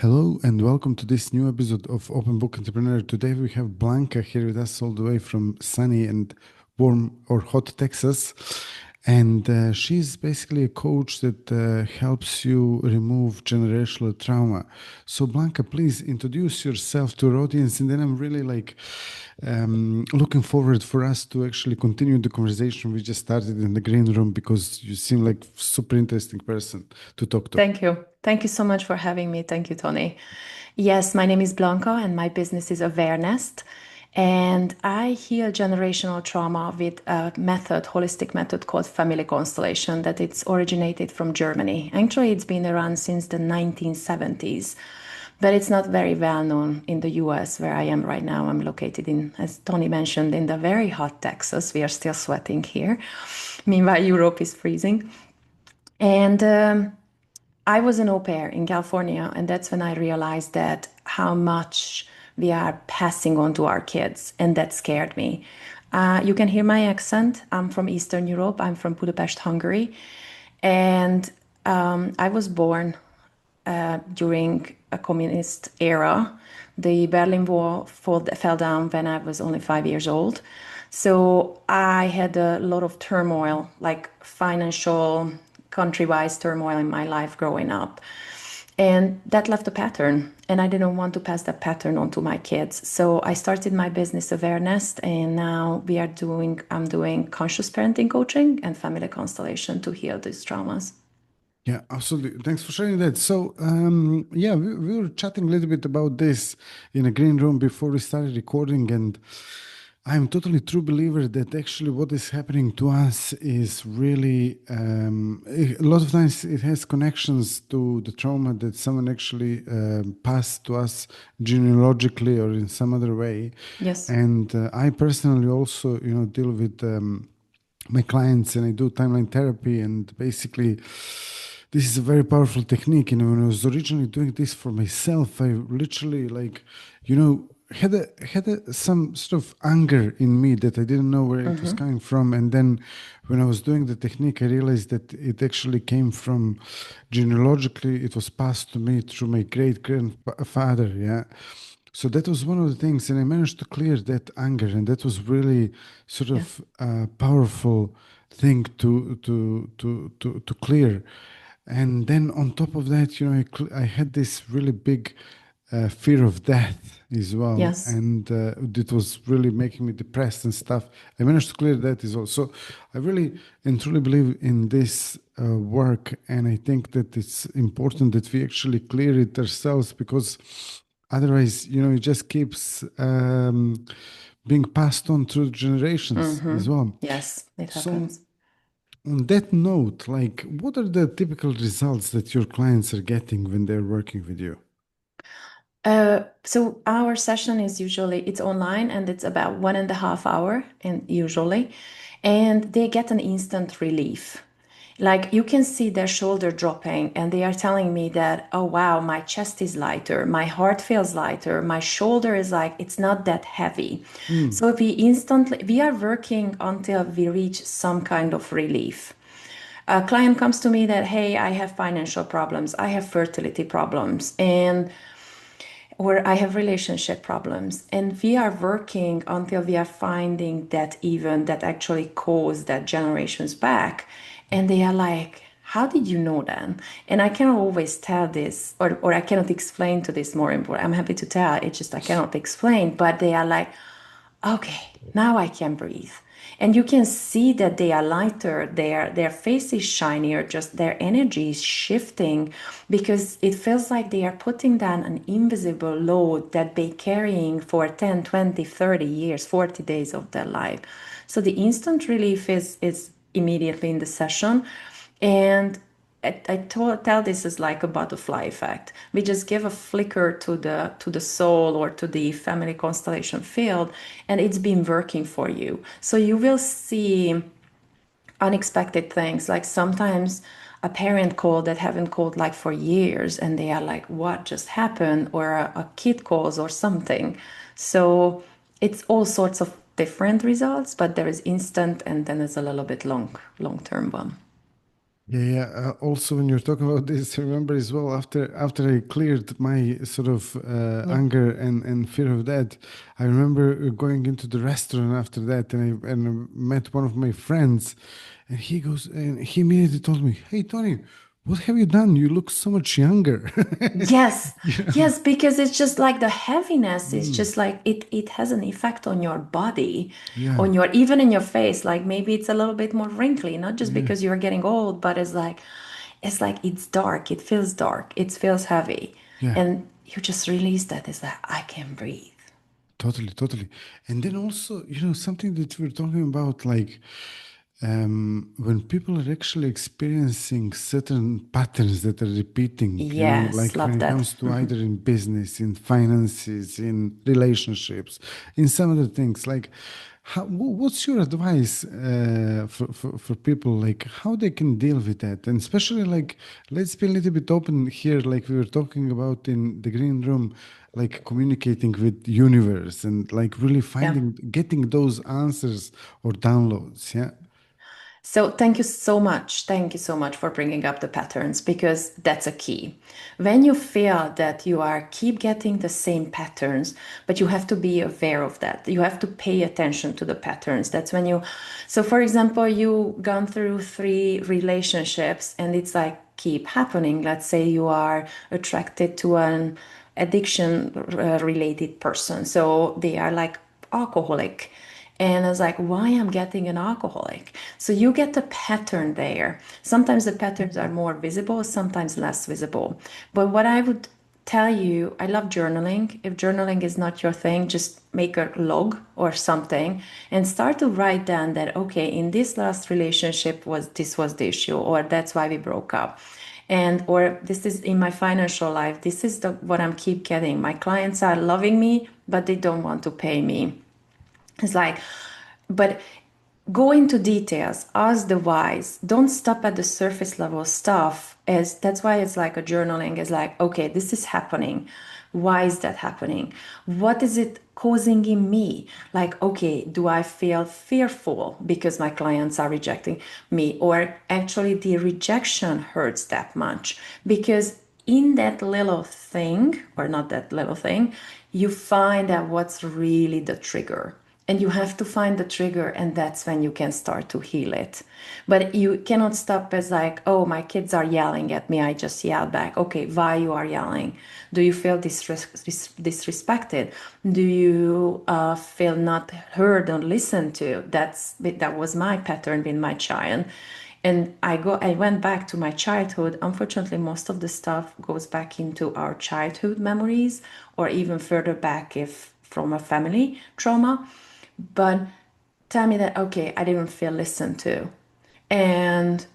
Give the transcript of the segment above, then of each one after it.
Hello and welcome to this new episode of Open Book Entrepreneur. Today we have Blanka here with us all the way from sunny and warm or hot Texas. And she's basically a coach that helps you remove generational trauma. So Blanka, please introduce yourself to our audience, and then I'm really looking forward for us to actually continue the conversation we just started in the green room because you seem like super interesting person to talk to. Thank you. Thank you so much for having me. Thank you, Tony. Yes, my name is Blanca and my business is Awareness. And I heal generational trauma with a method, holistic method called Family Constellation that it's originated from Germany. Actually, it's been around since the 1970s, but it's not very well known in the US where I am right now. I'm located in, as Tony mentioned, in the very hot Texas. We are still sweating here. Meanwhile, Europe is freezing. And I was an au pair in California, and that's when I realized that how much we are passing on to our kids, and that scared me. You can hear my accent. I'm from Eastern Europe. I'm from Budapest, Hungary, and I was born during a communist era. The Berlin Wall fell down when I was only 5 years old. So I had a lot of turmoil, like financial, country-wise turmoil in my life growing up. And that left a pattern. And I didn't want to pass that pattern on to my kids. So I started my business Awareness, and now I'm doing conscious parenting coaching and family constellation to heal these traumas. Yeah, absolutely. Thanks for sharing that. So, yeah, we were chatting a little bit about this in a green room before we started recording, and I'm totally true believer that actually what is happening to us is really a lot of times it has connections to the trauma that someone actually passed to us genealogically or in some other way. Yes. And I personally also, deal with my clients and I do timeline therapy, and basically this is a very powerful technique. When I was originally doing this for myself, I literally had some sort of anger in me that I didn't know where it was coming from. And then when I was doing the technique, I realized that it actually came from genealogically, it was passed to me through my great grandfather. Yeah. So that was one of the things, and I managed to clear that anger, and that was really sort Yeah. of a powerful thing to clear. And then on top of that, I had this really big fear of death as well, Yes. and it was really making me depressed and stuff. I managed to clear that as well. So I really and truly believe in this work, and I think that it's important that we actually clear it ourselves because otherwise, it just keeps being passed on through generations as well. Yes, it So happens. on that note, like, what are the typical results that your clients are getting when they're working with you? So our session is usually it's online and it's about 1.5 hours and usually, and they get an instant relief. Like you can see their shoulder dropping, and they are telling me that, oh wow, my chest is lighter, my heart feels lighter, my shoulder is like it's not that heavy. Mm, So we are working until we reach some kind of relief. A client comes to me that, hey, I have financial problems, I have fertility problems, and or I have relationship problems. And we are working until we are finding that even that actually caused that generations back. And they are like, how did you know that? And I cannot always tell this, or I cannot explain to this more important. I'm happy to tell, it's just I cannot explain, but they are like, okay, now I can breathe. And you can see that they are lighter, their face is shinier, just their energy is shifting because it feels like they are putting down an invisible load that they carrying for 10, 20, 30 years, 40 days of their life. So the instant relief is immediately in the session. And tell this is like a butterfly effect. We just give a flicker to the soul or to the family constellation field, and it's been working for you. So you will see unexpected things. Like sometimes a parent called that haven't called like for years, and they are like, "What just happened?" Or a kid calls or something. So it's all sorts of different results, but there is instant, and then there's a little bit long term one. Yeah, yeah. Also, when you're talking about this, I remember as well after I cleared my sort of Yeah. anger and fear of that, I remember going into the restaurant after that, and I met one of my friends, and he goes and he immediately told me, "Hey, Tony, what have you done? You look so much younger." Yes, You know? yes, because it's just like the heaviness is Mm, just like it has an effect on your body, yeah, on your even in your face. Like maybe it's a little bit more wrinkly, not just yeah, because you're getting old, but it's like it's dark, it feels heavy. yeah. And you just release that. It's like I can breathe. Totally, totally. And then also, something that we're talking about, like when people are actually experiencing certain patterns that are repeating, Yes, like when love it that. comes to either in business, in finances, in relationships, in some other things, like what's your advice for people, like how they can deal with that? And especially, like, let's be a little bit open here, like we were talking about in the green room, like communicating with universe and like really Yeah. getting those answers or downloads. Yeah. So thank you so much. Thank you so much for bringing up the patterns because that's a key. When you feel that you are keep getting the same patterns, but you have to be aware of that. You have to pay attention to the patterns. That's when you so for example, you gone through 3 relationships and it's like keep happening. Let's say you are attracted to an addiction related person. So they are like alcoholic and I was like, why I'm getting an alcoholic? So you get the pattern there. Sometimes the patterns are more visible, sometimes less visible. But what I would tell you, I love journaling. If journaling is not your thing, just make a log or something and start to write down that, okay, in this last relationship was the issue, or that's why we broke up. And or this is in my financial life, this is the what I'm keep getting. My clients are loving me, but they don't want to pay me. It's like, but go into details, ask the whys. Don't stop at the surface level stuff. As that's why it's like a journaling is like, okay, this is happening. Why is that happening? What is it causing in me? Like, okay, do I feel fearful because my clients are rejecting me? Or actually the rejection hurts that much? Because in that little thing, or not that little thing, you find out what's really the trigger. And you have to find the trigger, and that's when you can start to heal it. But you cannot stop as like, oh, my kids are yelling at me, I just yell back. Okay, why you are yelling? Do you feel disrespected? Do you feel not heard or listened to? That was my pattern with my child. And I went back to my childhood. Unfortunately, most of the stuff goes back into our childhood memories or even further back if from a family trauma. But tell me that, okay, I didn't feel listened to. And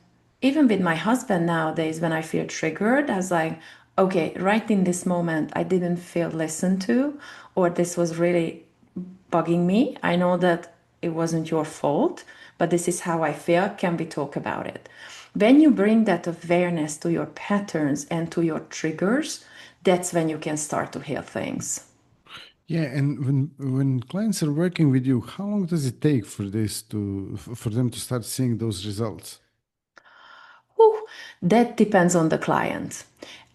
even with my husband nowadays, when I feel triggered, I was like, okay, right in this moment, I didn't feel listened to, or this was really bugging me. I know that it wasn't your fault, but this is how I feel. Can we talk about it? When you bring that awareness to your patterns and to your triggers, that's when you can start to heal things. Yeah, and when clients are working with you, how long does it take for for them to start seeing those results? Whew, that depends on the client.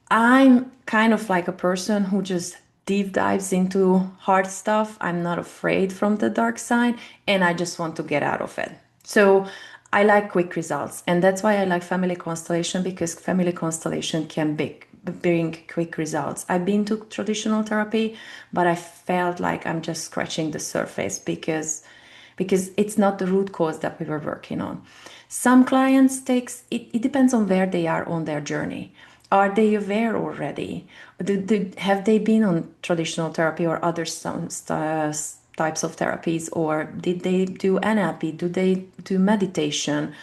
I'm kind of like a person who just deep dives into hard stuff. I'm not afraid from the dark side and I just want to get out of it. So I like quick results. And that's why I like family constellation because family constellation can bring quick results. I've been to traditional therapy, but I felt like I'm just scratching the surface because it's not the root cause that we were working on. Some clients takes it depends on where they are on their journey. Are they aware already? Have they been on traditional therapy or other types of therapies, or did they do NLP? Do they do meditation?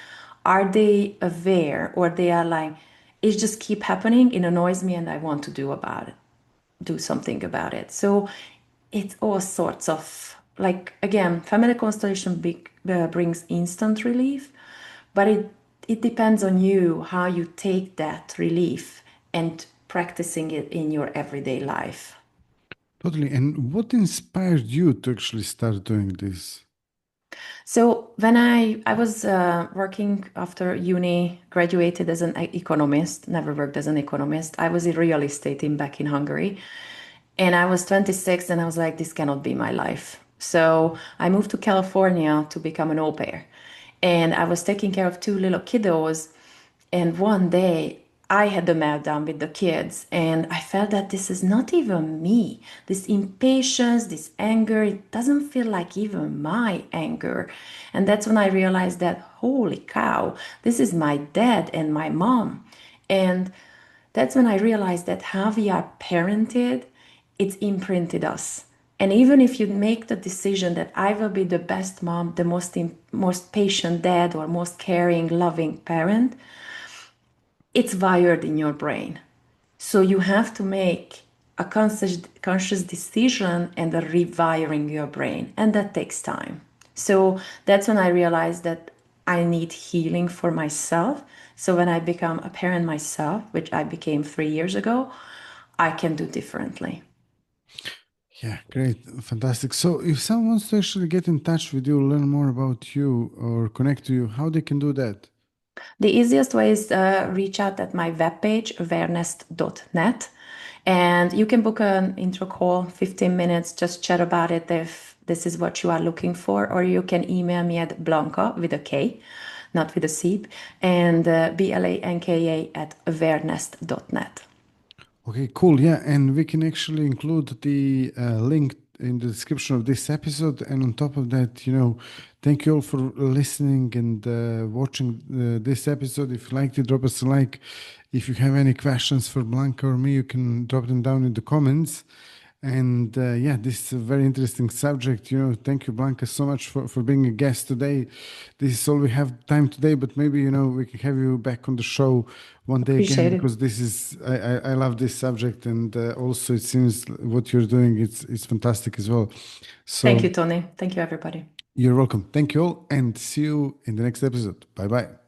Are they aware, or they are like, it just keep happening, it annoys me, and I want to do something about it. So it's all sorts of like again, family constellation brings instant relief, but it depends on you how you take that relief and practicing it in your everyday life. Totally. And what inspired you to actually start doing this? So when I was working after uni, graduated as an economist, never worked as an economist. I was in real estate in back in Hungary, and I was 26, and I was like, this cannot be my life. So I moved to California to become an au pair, and I was taking care of two little kiddos, and one day I had a meltdown with the kids, and I felt that this is not even me. This impatience, this anger, it doesn't feel like even my anger. And that's when I realized that, holy cow, this is my dad and my mom. And that's when I realized that how we are parented, it's imprinted us. And even if you make the decision that I will be the best mom, the most patient dad, or most caring, loving parent, it's wired in your brain. So you have to make a conscious decision and a rewiring your brain, and that takes time. So that's when I realized that I need healing for myself. So when I become a parent myself, which I became 3 years ago, I can do differently. Yeah, great. Fantastic. So if someone wants to actually get in touch with you, learn more about you or connect to you, how they can do that? The easiest way is reach out at my webpage, awareness.net. And you can book an intro call, 15 minutes, just chat about it if this is what you are looking for. Or you can email me at Blanka with a K, not with a C, and Blanka at awareness.net. Okay, cool. Yeah, and we can actually include the link in the description of this episode. And on top of that, thank you all for listening and watching this episode. If you liked it, drop us a like. If you have any questions for Blanca or me, you can drop them down in the comments. And yeah, this is a very interesting subject. Thank you, Blanca, so much for being a guest today. This is all we have time today, but maybe, we can have you back on the show one day again Appreciate it. because this is, I love this subject. And also, it seems what you're doing, it's fantastic as well. Thank So you, Tony. Thank you, everybody. you're welcome. Thank you all and see you in the next episode. Bye bye.